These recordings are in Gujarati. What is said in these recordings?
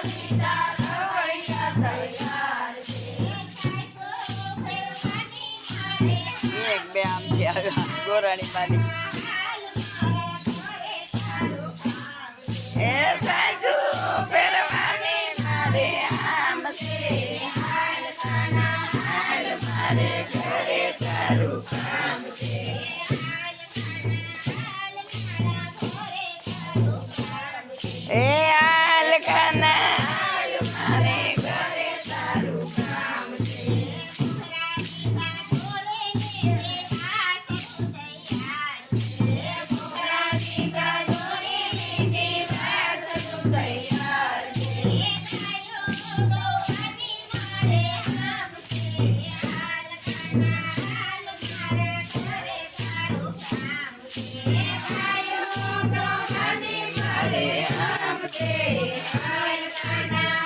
એક બે આમથી ગોરાણી મારી એ સાજુ પહેરવાની મારે આમ છે હાલ મારે ઘરે તારું કામ છે એ હાલ ખાના હાલ મારે ઘરે તારું કામ છે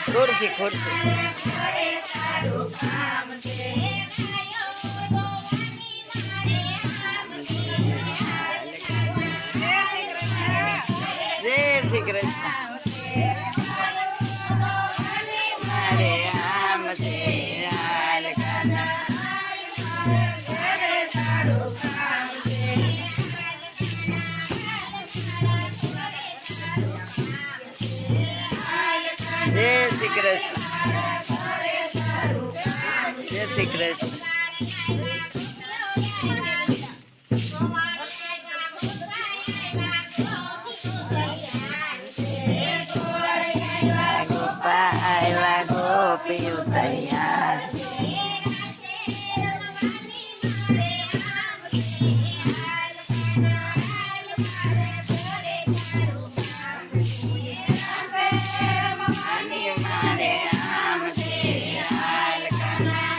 ખુરશી ખુરશી જય શ્રી કૃષ્ણ મારે આમ છે હાલ ખાના જય શ્રી કૃષ્ણ જય શ્રી કૃષ્ણ ગોપાલ ગોપીઓ તૈયાર મારે આમ છે હાલ ખાના